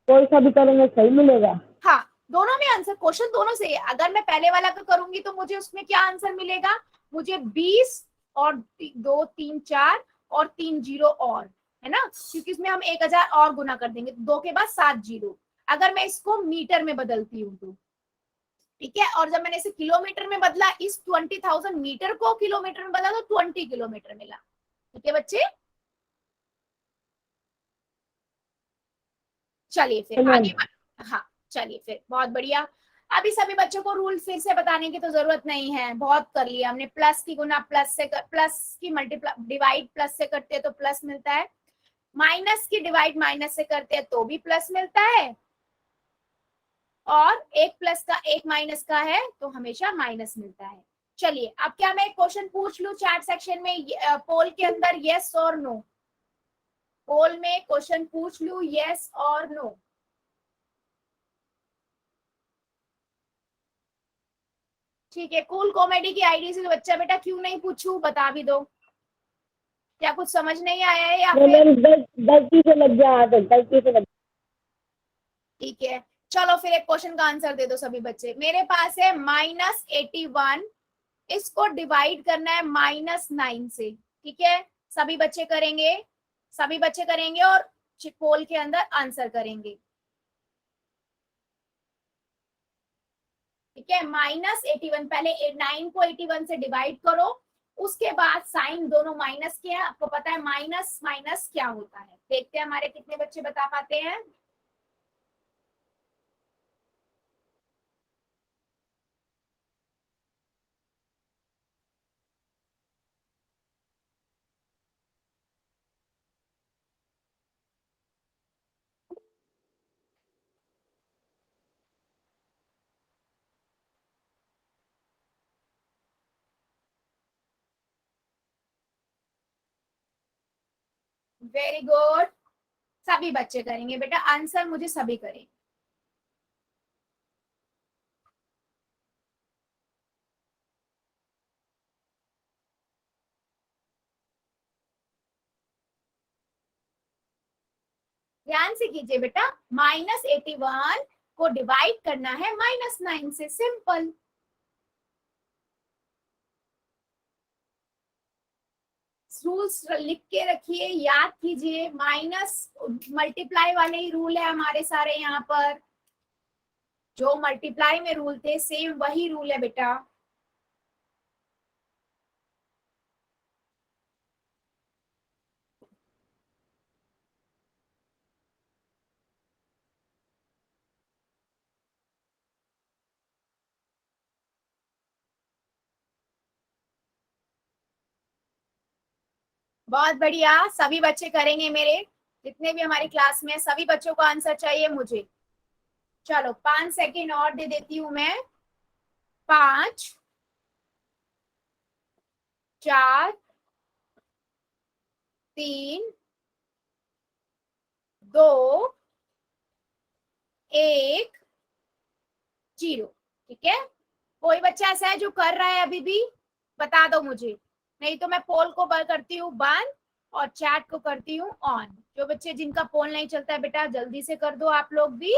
कोई सा भी करेंगे सही मिलेगा। हाँ, दोनों में आंसर, क्वेश्चन दोनों से है। अगर मैं पहले वाला का करूंगी तो मुझे उसमें क्या आंसर मिलेगा, मुझे 20 और 2 3 4 और 3 जीरो और, है ना, क्योंकि इसमें हम 1000 और गुना कर देंगे, 2 के बाद 7 जीरो। अगर मैं इसको मीटर में बदलती हूँ तो, ठीक है, और जब मैंने इसे किलोमीटर में बदला, इस 20,000 मीटर को किलोमीटर में बदला तो 20 किलोमीटर मिला, ठीक है बच्चे। चलिए फिर आगे हाँ चलिए फिर, बहुत बढ़िया। अभी सभी बच्चों को रूल फिर से बताने की तो जरूरत नहीं है, बहुत कर लिया हमने। प्लस की गुना प्लस से प्लस की मल्टीप्लाई डिवाइड प्लस से करते हैं तो प्लस मिलता है, माइनस की डिवाइड माइनस से करते हैं तो भी प्लस मिलता है, और एक प्लस का एक माइनस का है तो हमेशा माइनस मिलता है। चलिए अब क्या मैं एक क्वेश्चन पूछ लूं चैट सेक्शन में, पोल के अंदर, यस और नो, पोल में क्वेश्चन पूछ लूं यस और नो। ठीक है, कूल कॉमेडी की आईडी से बच्चा बेटा क्यों नहीं पूछूं, बता भी दो, क्या कुछ समझ नहीं आया है या फिर, मैम गलती से लग गया, गलती से लग ठीक है चलो फिर एक क्वेश्चन का आंसर दे दो सभी बच्चे। मेरे पास है -81, इसको डिवाइड करना है -9 से, ठीक है। सभी बच्चे करेंगे, सभी बच्चे करेंगे और पोल के अंदर आंसर करेंगे, ठीक है। -81, पहले 9 को 81 से डिवाइड करो, उसके बाद साइन दोनों माइनस के हैं, आपको पता है माइनस माइनस क्या होता है। देखते हैं हमारे कितने बच्चे बता पाते हैं। वेरी गुड, सभी बच्चे करेंगे बेटा आंसर, मुझे सभी करें। ध्यान से कीजिए बेटा, -81 को डिवाइड करना है -9 से, सिंपल। रूल्स लिख के रखिए, याद कीजिए, माइनस मल्टीप्लाई वाले ही रूल है हमारे सारे यहाँ पर। जो मल्टीप्लाई में रूल थे सेम वही रूल है बेटा। बहुत बढ़िया, सभी बच्चे करेंगे मेरे, जितने भी हमारी क्लास में, सभी बच्चों को आंसर चाहिए मुझे। चलो 5 सेकेंड और दे देती हूं मैं। 5, 4, 3, 2, 1, 0। ठीक है, कोई बच्चा ऐसा है जो कर रहा है अभी भी, बता दो मुझे, नहीं तो मैं पोल को करती हूँ बंद और चैट को करती हूँ ऑन। जो बच्चे जिनका पोल नहीं चलता है बेटा जल्दी से कर दो आप लोग भी।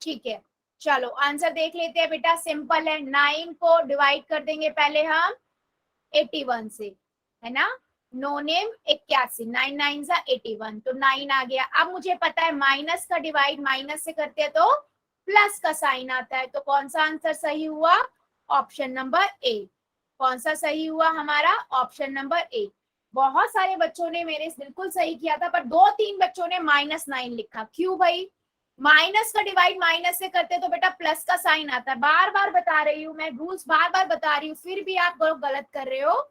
ठीक है, चलो आंसर देख लेते हैं बेटा, सिंपल है। 9 को डिवाइड कर देंगे पहले हम 81 से, है ना। नो नेम 81, 9 9 सा 81, तो 9 आ गया। अब मुझे पता है माइनस का डिवाइड माइनस से करते हैं तो प्लस का साइन आता है, तो कौन सा आंसर सही हुआ? Option number A. कौन सा सही हुआ हमारा? Option number A. बहुत सारे बच्चों ने मेरे बिल्कुल सही किया था, पर 2-3 बच्चों ने -9 लिखा। क्यों भाई? माइनस का डिवाइड माइनस से करते तो बेटा प्लस का साइन आता है। बार बार बता रही हूँ मैं, रूल्स बार बार बता रही हूँ, फिर भी आप लोग गलत कर रहे हो।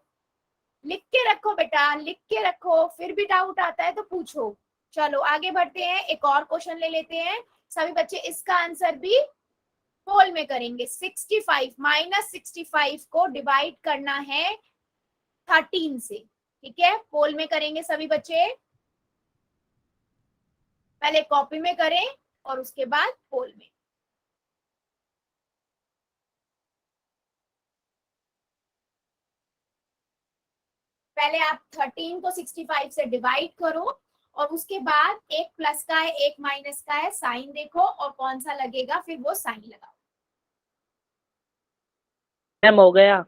लिख के रखो बेटा, लिख के रखो, फिर भी डाउट आता है तो पूछो। चलो आगे बढ़ते हैं, एक और क्वेश्चन ले लेते हैं। सभी बच्चे इसका आंसर भी होल में करेंगे। 65 -65 को डिवाइड करना है 13 से। ठीक है, पोल में करेंगे सभी बच्चे, पहले कॉपी में करें और उसके बाद पोल में। पहले आप 13 को 65 से डिवाइड करो और उसके बाद एक प्लस का है एक माइनस का है, साइन देखो और कौन सा लगेगा फिर वो साइन लगाओ। मैम हो गया।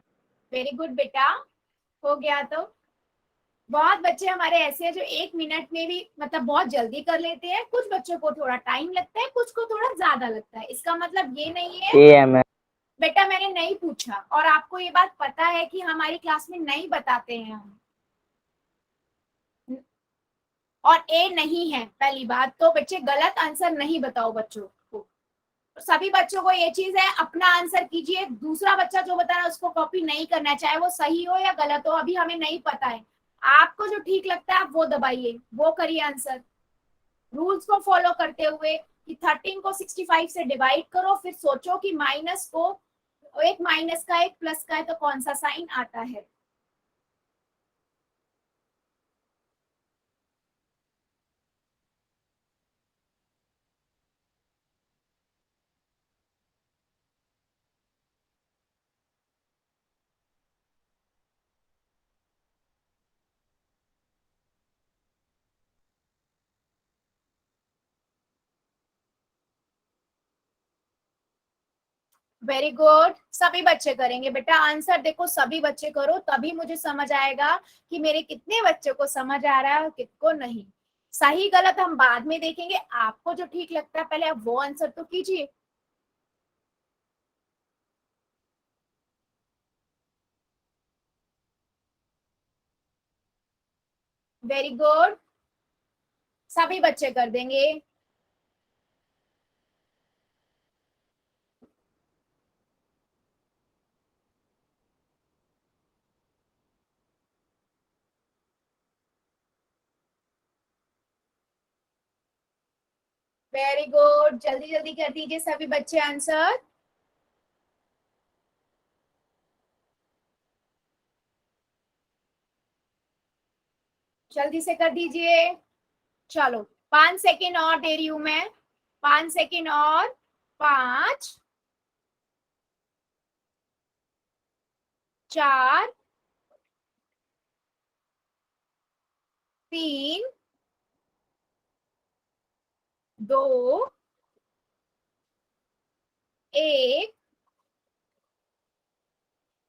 वेरी गुड बेटा, हो गया। तो बहुत बच्चे हमारे ऐसे हैं जो 1 मिनट में भी मतलब बहुत जल्दी कर लेते हैं, कुछ बच्चों को थोड़ा टाइम लगता है, कुछ को थोड़ा ज्यादा लगता है। इसका मतलब ये नहीं है बेटा मैंने नहीं पूछा, और आपको ये बात पता है कि हमारी क्लास में नहीं बताते हैं हम, और ए नहीं है। पहली बात तो बच्चे गलत आंसर नहीं बताओ बच्चों को। तो सभी बच्चों को ये चीज है, अपना आंसर कीजिए, दूसरा बच्चा जो बता रहा है उसको कॉपी नहीं करना है, चाहे वो सही हो या गलत हो, अभी हमें नहीं पता है। आपको जो ठीक लगता है आप वो दबाइए, वो करिए आंसर, रूल्स को फॉलो करते हुए कि 13 को 65 से डिवाइड करो, फिर सोचो कि माइनस को, एक माइनस का एक प्लस का है तो कौन सा साइन आता है। वेरी गुड, सभी बच्चे करेंगे बेटा आंसर। देखो सभी बच्चे करो, तभी मुझे समझ आएगा कि मेरे कितने बच्चों को समझ आ रहा है और किसको नहीं। सही गलत हम बाद में देखेंगे, आपको जो ठीक लगता है पहले आप वो आंसर तो कीजिए। वेरी गुड, सभी बच्चे कर देंगे। वेरी गुड, जल्दी जल्दी कर दीजिए सभी बच्चे आंसर। जल्दी से कर दीजिए। चलो 5 सेकेंड और दे रही हूं मैं। 5 सेकेंड और 5 4 3 2 1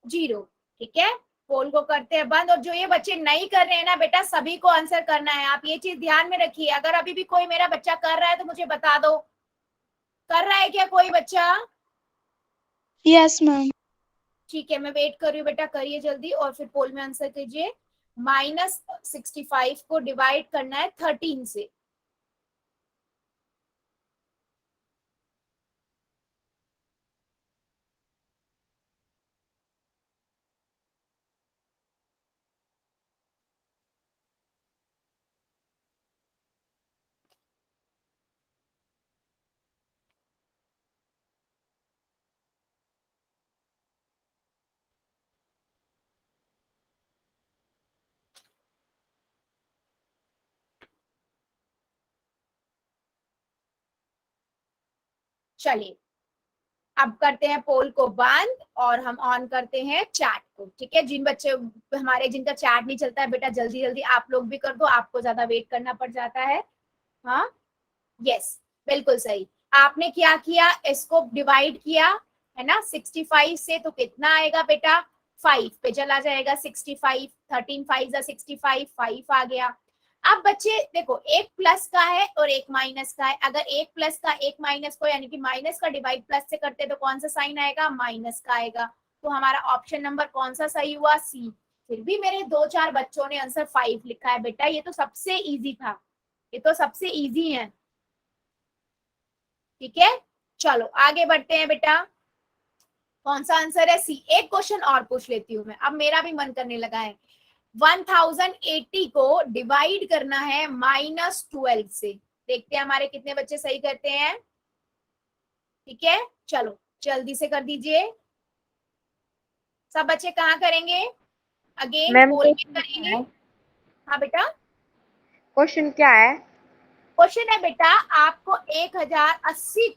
0। ठीक है, पोल को करते हैं बंद। और जो ये बच्चे नहीं कर रहे हैं ना बेटा, सभी को आंसर करना है। आप ये चीज ध्यान में रखिए। अगर अभी भी कोई मेरा बच्चा कर रहा है तो मुझे बता दो। कर रहा है क्या कोई बच्चा? Yes ma'am. ठीक है, मैं वेट कर रही हूँ बेटा, करिए जल्दी और फिर पोल में आंसर कीजिए। -65 को डिवाइड करना है 13 से। चलिए, अब करते हैं पोल को बंद और हम ऑन करते हैं चैट को। ठीक है, जिन बच्चे हमारे जिनका चैट नहीं चलता है बेटा, जल्दी जल्दी आप लोग भी कर दो, आपको ज्यादा वेट करना पड़ जाता है। हाँ, यस, बिल्कुल सही। आपने क्या किया, इसको डिवाइड किया है ना 65 से, तो कितना आएगा बेटा? 5 पे चला जाएगा। 65 13 5 65, 5 आ गया। अब बच्चे देखो, एक प्लस का है और एक माइनस का है। अगर एक प्लस का एक माइनस को, यानी कि माइनस का डिवाइड प्लस से करते तो कौन सा साइन आएगा? माइनस का आएगा। तो हमारा ऑप्शन नंबर कौन सा सही हुआ? सी। फिर भी मेरे 2-4 बच्चों ने आंसर 5 लिखा है बेटा, ये तो सबसे इजी था, ये तो सबसे इजी है। ठीक है, चलो आगे बढ़ते हैं बेटा। कौन सा आंसर है? सी। एक क्वेश्चन और पूछ लेती हूँ मैं, अब मेरा भी मन करने लगा है। 1080 को डिवाइड करना है -12 से। देखते हैं हमारे कितने बच्चे सही करते हैं। ठीक है, चलो जल्दी से कर दीजिए। सब बच्चे कहाँ करेंगे? अगेन मैम पोल में करेंगे। हाँ बेटा, क्वेश्चन क्या है? क्वेश्चन है बेटा, आपको 1080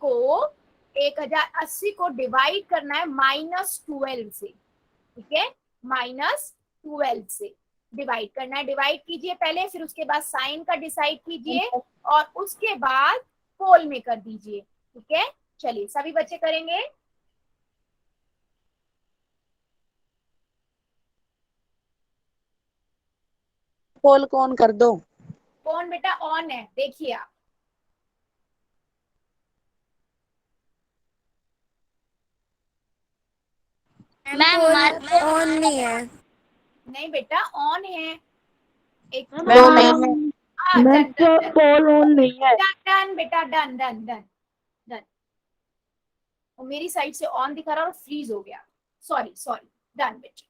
को डिवाइड करना है -12 से। ठीक है, -12 से डिवाइड करना है। डिवाइड कीजिए पहले, फिर उसके बाद साइन का डिसाइड कीजिए और उसके बाद पोल में कर दीजिए। ठीक है, चलिए सभी बच्चे करेंगे। पोल कौन कर दो? कौन बेटा ऑन है? देखिए आप। मैम ऑन नहीं है। नहीं बेटा ऑन है। एक मैम नहीं है। हाँ, done done done poll on नहीं है। डन डन बेटा, डन डन डन डन। और मेरी साइड से ऑन दिखा रहा और फ्रीज हो गया। सॉरी सॉरी, डन बेटा।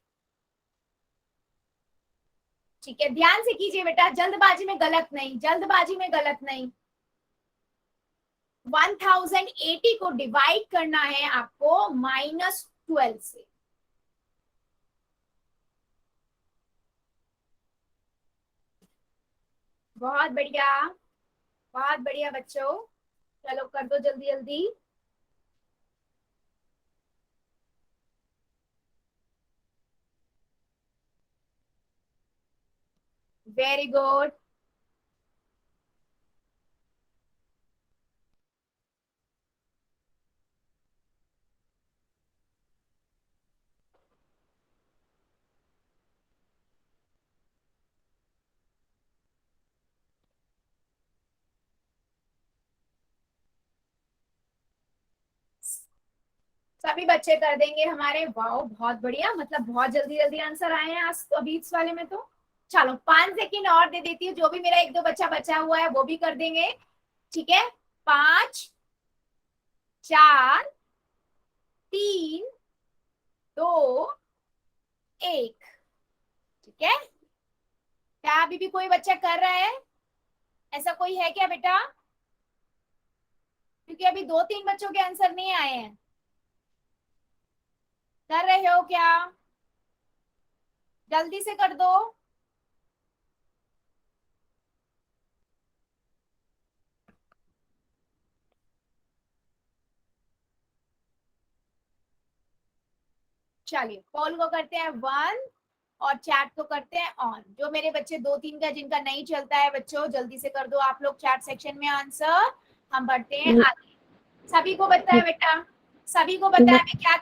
ठीक है, ध्यान से कीजिए बेटा, जल्दबाजी में गलत नहीं, जल्दबाजी में गलत नहीं। 1080 को डिवाइड करना है आपको -12 से। बहुत बढ़िया, बहुत बढ़िया बच्चों, चलो कर दो जल्दी जल्दी। Very good. सभी बच्चे कर देंगे हमारे। वाओ, बहुत बढ़िया, मतलब बहुत जल्दी जल्दी आंसर आए हैं आज अभी इस वाले में तो। चलो 5 सेकेंड और दे देती हूँ, जो भी मेरा 1-2 बच्चा बचा हुआ है वो भी कर देंगे। ठीक है, 5 4 3 2 1। ठीक है, क्या अभी भी कोई बच्चा कर रहा है? ऐसा कोई है क्या बेटा? क्योंकि अभी 2-3 बच्चों के आंसर नहीं आए हैं। कर रहे हो क्या? जल्दी से कर दो। चलिए पोल को करते हैं 1 और चैट को करते हैं ऑन। जो मेरे बच्चे 2-3 का जिनका नहीं चलता है बच्चों, जल्दी से कर दो आप लोग चैट सेक्शन में आंसर। हम बढ़ते हैं आगे। सभी को पता है बेटा, सभी को पता है क्या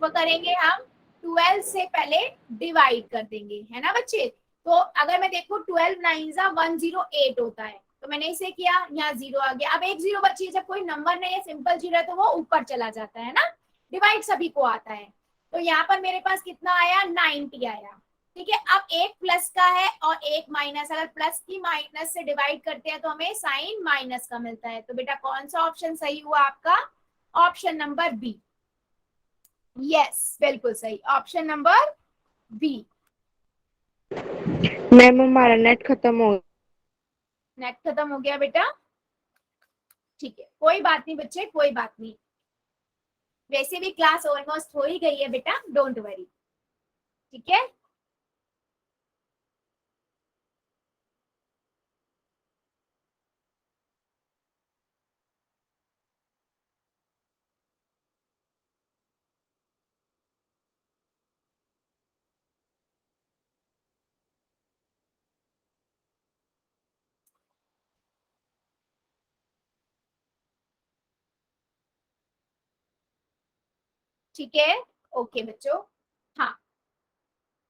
वो करेंगे हम, 12 से पहले डिवाइड कर देंगे, है ना बच्चे। तो अगर मैं देखूं 12 9 108 होता है, तो मैंने इसे किया, यहाँ 0 आ गया। अब एक 0 बची है, जब कोई नंबर नहीं है, सिंपल 0 है, तो वो ऊपर चला जाता है ना, डिवाइड सभी को आता है। तो यहाँ पर मेरे पास कितना आया, 90 आया। ठीक है, अब एक प्लस का है और एक माइनस, अगर प्लस की माइनस से डिवाइड करते हैं तो हमें साइन माइनस का मिलता है। तो बेटा कौन सा ऑप्शन सही हुआ आपका, ऑप्शन नंबर बी। यस बिल्कुल सही, ऑप्शन नंबर बी। मैम हमारा नेट खत्म हो नेट खत्म हो गया बेटा, ठीक है कोई बात नहीं बच्चे, कोई बात नहीं, वैसे भी क्लास ऑलमोस्ट हो ही गई है बेटा, डोंट वरी। ठीक है, ठीक है, ओके बच्चों, हाँ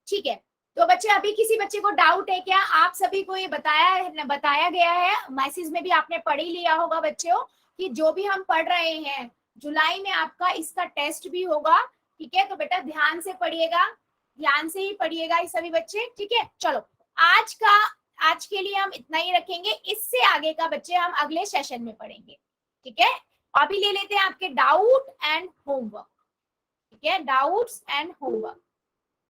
ठीक है। तो बच्चे अभी किसी बच्चे को डाउट है क्या, आप सभी को ये बताया गया है, मैसेज में भी आपने पढ़ ही लिया होगा बच्चों, कि जो भी हम पढ़ रहे हैं जुलाई में आपका इसका टेस्ट भी होगा। ठीक है, तो बेटा ध्यान से पढ़िएगा, ध्यान से ही पढ़िएगा ये सभी बच्चे। ठीक है, चलो आज के लिए हम इतना ही रखेंगे, इससे आगे का बच्चे हम अगले सेशन में पढ़ेंगे। ठीक है, अभी ले लेते हैं आपके डाउट एंड होमवर्क। ठीक है, डाउट्स एंड होमवर्क।